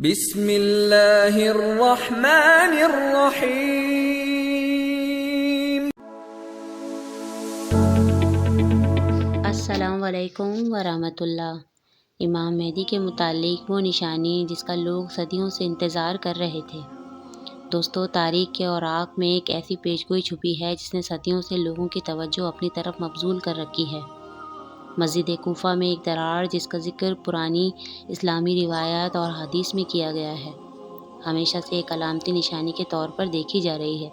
بسم اللہ الرحمن الرحیم۔ السلام علیکم ورحمۃ اللہ۔ امام مہدی کے متعلق وہ نشانی جس کا لوگ صدیوں سے انتظار کر رہے تھے۔ دوستو، تاریخ کے اوراق میں ایک ایسی پیش گوئی چھپی ہے جس نے صدیوں سے لوگوں کی توجہ اپنی طرف مبذول کر رکھی ہے۔ مسجد کوفہ میں ایک دراڑ جس کا ذکر پرانی اسلامی روایات اور حدیث میں کیا گیا ہے، ہمیشہ سے ایک علامتی نشانی کے طور پر دیکھی جا رہی ہے۔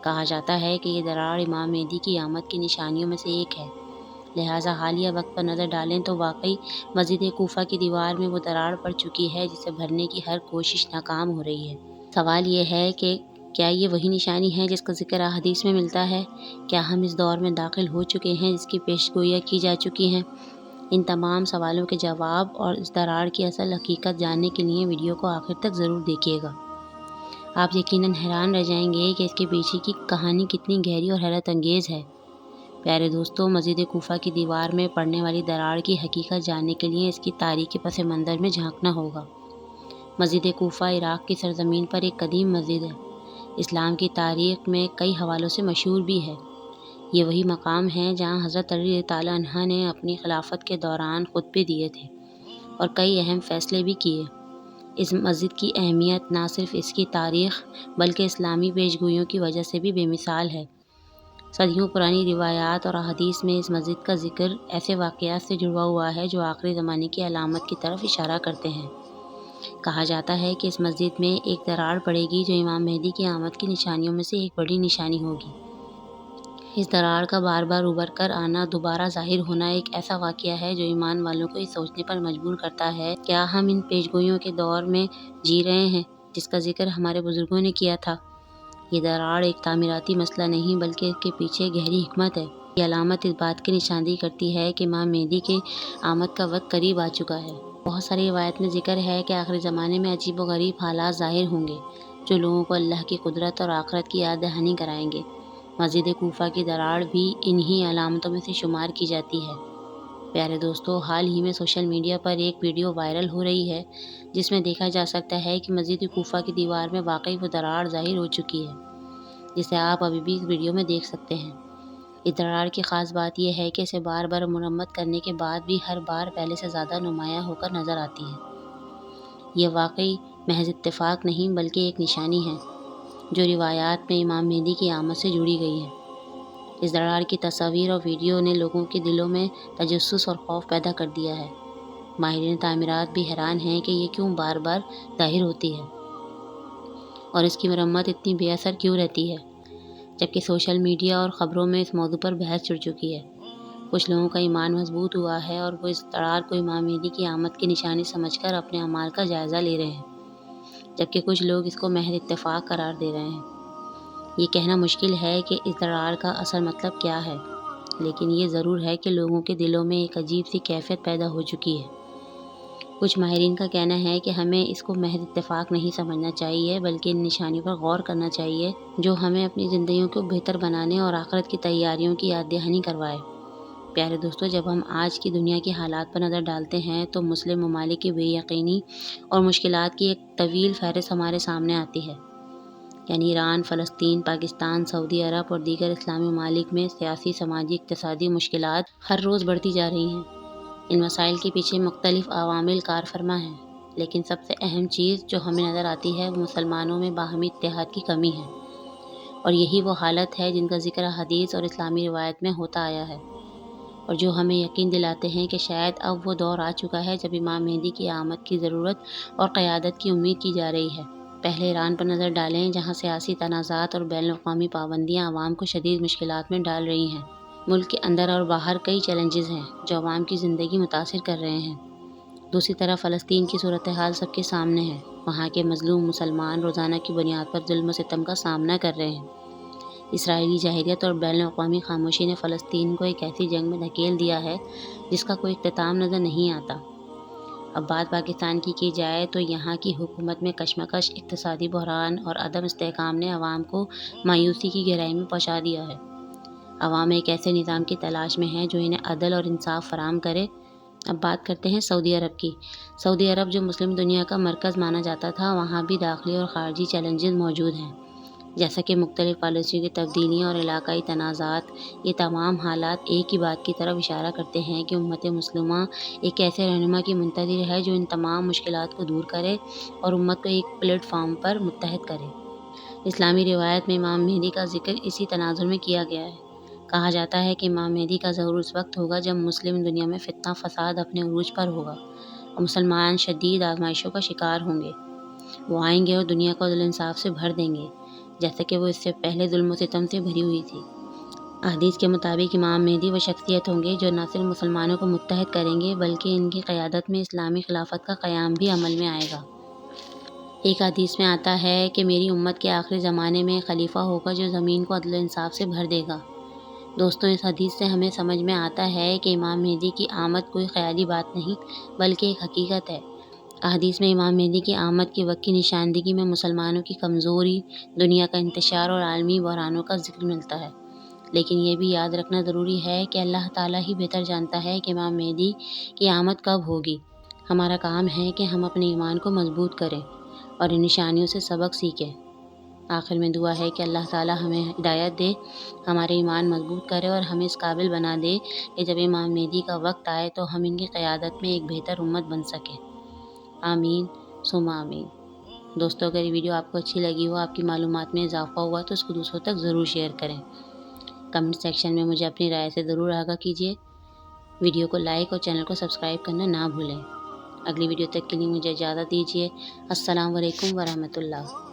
کہا جاتا ہے کہ یہ دراڑ امام مہدی کی آمد کی نشانیوں میں سے ایک ہے، لہٰذا حالیہ وقت پر نظر ڈالیں تو واقعی مسجد کوفہ کی دیوار میں وہ دراڑ پڑ چکی ہے جسے بھرنے کی ہر کوشش ناکام ہو رہی ہے۔ سوال یہ ہے کہ کیا یہ وہی نشانی ہے جس کا ذکر احادیث میں ملتا ہے؟ کیا ہم اس دور میں داخل ہو چکے ہیں جس کی پیش گوئیاں کی جا چکی ہیں؟ ان تمام سوالوں کے جواب اور اس دراڑ کی اصل حقیقت جاننے کے لیے ویڈیو کو آخر تک ضرور دیکھیے گا۔ آپ یقیناً حیران رہ جائیں گے کہ اس کے پیچھے کی کہانی کتنی گہری اور حیرت انگیز ہے۔ پیارے دوستو، مسجد کوفہ کی دیوار میں پڑنے والی دراڑ کی حقیقت جاننے کے لیے اس کی تاریخی پس منظر میں جھانکنا ہوگا۔ مسجد کوفہ عراق کی سرزمین پر ایک قدیم مسجد ہے، اسلام کی تاریخ میں کئی حوالوں سے مشہور بھی ہے۔ یہ وہی مقام ہے جہاں حضرت علی تعالیٰ عنہ نے اپنی خلافت کے دوران خطبے دیے تھے اور کئی اہم فیصلے بھی کیے۔ اس مسجد کی اہمیت نہ صرف اس کی تاریخ بلکہ اسلامی پیش گوئیوں کی وجہ سے بھی بے مثال ہے۔ صدیوں پرانی روایات اور احادیث میں اس مسجد کا ذکر ایسے واقعات سے جڑا ہوا ہے جو آخری زمانے کی علامت کی طرف اشارہ کرتے ہیں۔ کہا جاتا ہے کہ اس مسجد میں ایک دراڑ پڑے گی جو امام مہدی کی آمد کی نشانیوں میں سے ایک بڑی نشانی ہوگی۔ اس دراڑ کا بار بار ابھر کر آنا، دوبارہ ظاہر ہونا ایک ایسا واقعہ ہے جو ایمان والوں کو یہ سوچنے پر مجبور کرتا ہے کیا ہم ان پیش گوئیوں کے دور میں جی رہے ہیں جس کا ذکر ہمارے بزرگوں نے کیا تھا۔ یہ دراڑ ایک تعمیراتی مسئلہ نہیں بلکہ اس کے پیچھے گہری حکمت ہے۔ یہ علامت اس بات کی نشاندہی کرتی ہے کہ امام مہدی کے آمد کا وقت قریب آ چکا ہے۔ بہت ساری روایت میں ذکر ہے کہ آخری زمانے میں عجیب و غریب حالات ظاہر ہوں گے جو لوگوں کو اللہ کی قدرت اور آخرت کی یاد دہانی کرائیں گے۔ مسجد کوفہ کی دراڑ بھی انہی علامتوں میں سے شمار کی جاتی ہے۔ پیارے دوستو، حال ہی میں سوشل میڈیا پر ایک ویڈیو وائرل ہو رہی ہے جس میں دیکھا جا سکتا ہے کہ مسجد کوفہ کی دیوار میں واقعی وہ دراڑ ظاہر ہو چکی ہے جسے آپ ابھی بھی اس ویڈیو میں دیکھ سکتے ہیں۔ اس دراڑ کی خاص بات یہ ہے کہ اسے بار بار مرمت کرنے کے بعد بھی ہر بار پہلے سے زیادہ نمایاں ہو کر نظر آتی ہے۔ یہ واقعی محض اتفاق نہیں بلکہ ایک نشانی ہے جو روایات میں امام مہدی کی آمد سے جڑی گئی ہے۔ اس دراڑ کی تصاویر اور ویڈیو نے لوگوں کے دلوں میں تجسس اور خوف پیدا کر دیا ہے۔ ماہرین تعمیرات بھی حیران ہیں کہ یہ کیوں بار بار ظاہر ہوتی ہے اور اس کی مرمت اتنی بے اثر کیوں رہتی ہے، جبکہ سوشل میڈیا اور خبروں میں اس موضوع پر بحث چھڑ چکی ہے۔ کچھ لوگوں کا ایمان مضبوط ہوا ہے اور وہ اس دراڑ کو امام مہدی کی آمد کی نشانی سمجھ کر اپنے اعمال کا جائزہ لے رہے ہیں، جبکہ کچھ لوگ اس کو محض اتفاق قرار دے رہے ہیں۔ یہ کہنا مشکل ہے کہ اس دراڑ کا اصل مطلب کیا ہے، لیکن یہ ضرور ہے کہ لوگوں کے دلوں میں ایک عجیب سی کیفیت پیدا ہو چکی ہے۔ کچھ ماہرین کا کہنا ہے کہ ہمیں اس کو محض اتفاق نہیں سمجھنا چاہیے بلکہ ان نشانیوں پر غور کرنا چاہیے جو ہمیں اپنی زندگیوں کو بہتر بنانے اور آخرت کی تیاریوں کی یاد دہانی کروائے۔ پیارے دوستو، جب ہم آج کی دنیا کے حالات پر نظر ڈالتے ہیں تو مسلم ممالک کی بے یقینی اور مشکلات کی ایک طویل فہرست ہمارے سامنے آتی ہے۔ یعنی ایران، فلسطین، پاکستان، سعودی عرب اور دیگر اسلامی ممالک میں سیاسی، سماجی، اقتصادی مشکلات ہر روز بڑھتی جا رہی ہیں۔ ان مسائل کے پیچھے مختلف عوامل کار فرما ہیں، لیکن سب سے اہم چیز جو ہمیں نظر آتی ہے وہ مسلمانوں میں باہمی اتحاد کی کمی ہے، اور یہی وہ حالت ہے جن کا ذکر حدیث اور اسلامی روایت میں ہوتا آیا ہے، اور جو ہمیں یقین دلاتے ہیں کہ شاید اب وہ دور آ چکا ہے جب امام مہدی کی آمد کی ضرورت اور قیادت کی امید کی جا رہی ہے۔ پہلے ایران پر نظر ڈالیں، جہاں سیاسی تنازعات اور بین الاقوامی پابندیاں عوام کو شدید مشکلات میں ڈال رہی ہیں۔ ملک کے اندر اور باہر کئی چیلنجز ہیں جو عوام کی زندگی متاثر کر رہے ہیں۔ دوسری طرف فلسطین کی صورتحال سب کے سامنے ہے۔ وہاں کے مظلوم مسلمان روزانہ کی بنیاد پر ظلم و ستم کا سامنا کر رہے ہیں۔ اسرائیلی جاہلیت اور بین الاقوامی خاموشی نے فلسطین کو ایک ایسی جنگ میں دھکیل دیا ہے جس کا کوئی اختتام نظر نہیں آتا۔ اب بات پاکستان کی جائے تو یہاں کی حکومت میں کشمکش، اقتصادی بحران اور عدم استحکام نے عوام کو مایوسی کی گہرائی میں پہنچا دیا ہے۔ عوام ایک ایسے نظام کی تلاش میں ہے جو انہیں عدل اور انصاف فراہم کرے اب بات کرتے ہیں سعودی عرب کی۔ سعودی عرب جو مسلم دنیا کا مرکز مانا جاتا تھا، وہاں بھی داخلی اور خارجی چیلنجز موجود ہیں، جیسا کہ مختلف پالیسیوں کی تبدیلیاں اور علاقائی تنازعات۔ یہ تمام حالات ایک ہی بات کی طرف اشارہ کرتے ہیں کہ امت مسلمہ ایک ایسے رہنما کی منتظر ہے جو ان تمام مشکلات کو دور کرے اور امت کو ایک پلیٹ فارم پر متحد کرے۔ اسلامی روایت میں امام مہدی کا ذکر اسی تناظر میں کیا گیا ہے۔ کہا جاتا ہے کہ امام مہدی کا ظہور اس وقت ہوگا جب مسلم دنیا میں فتنہ فساد اپنے عروج پر ہوگا اور مسلمان شدید آزمائشوں کا شکار ہوں گے۔ وہ آئیں گے اور دنیا کو عدل و انصاف سے بھر دیں گے، جیسا کہ وہ اس سے پہلے ظلم و ستم سے بھری ہوئی تھی۔ احادیث کے مطابق امام مہدی وہ شخصیت ہوں گے جو نہ صرف مسلمانوں کو متحد کریں گے بلکہ ان کی قیادت میں اسلامی خلافت کا قیام بھی عمل میں آئے گا۔ ایک حدیث میں آتا ہے کہ میری امت کے آخری زمانے میں خلیفہ ہوگا جو زمین کو عدل و انصاف سے بھر دے گا۔ دوستوں، اس حدیث سے ہمیں سمجھ میں آتا ہے کہ امام مہدی کی آمد کوئی خیالی بات نہیں بلکہ ایک حقیقت ہے۔ احادیث میں امام مہدی کی آمد کے وقت کی نشاندہی میں مسلمانوں کی کمزوری، دنیا کا انتشار اور عالمی بحرانوں کا ذکر ملتا ہے۔ لیکن یہ بھی یاد رکھنا ضروری ہے کہ اللہ تعالیٰ ہی بہتر جانتا ہے کہ امام مہدی کی آمد کب ہوگی۔ ہمارا کام ہے کہ ہم اپنے ایمان کو مضبوط کریں اور ان نشانیوں سے سبق سیکھیں۔ آخر میں دعا ہے کہ اللہ تعالیٰ ہمیں ہدایت دے، ہمارے ایمان مضبوط کرے اور ہمیں اس قابل بنا دے کہ جب امام مہدی کا وقت آئے تو ہم ان کی قیادت میں ایک بہتر امت بن سکیں۔ آمین ثم آمین۔ دوستوں، اگر یہ ویڈیو آپ کو اچھی لگی ہو، آپ کی معلومات میں اضافہ ہوا تو اس کو دوسروں تک ضرور شیئر کریں۔ کمنٹ سیکشن میں مجھے اپنی رائے سے ضرور آگاہ کیجیے۔ ویڈیو کو لائک اور چینل کو سبسکرائب کرنا نہ بھولیں۔ اگلی ویڈیو تک کے لیے مجھے اجازت دیجیے۔ السلام علیکم ورحمۃ اللہ۔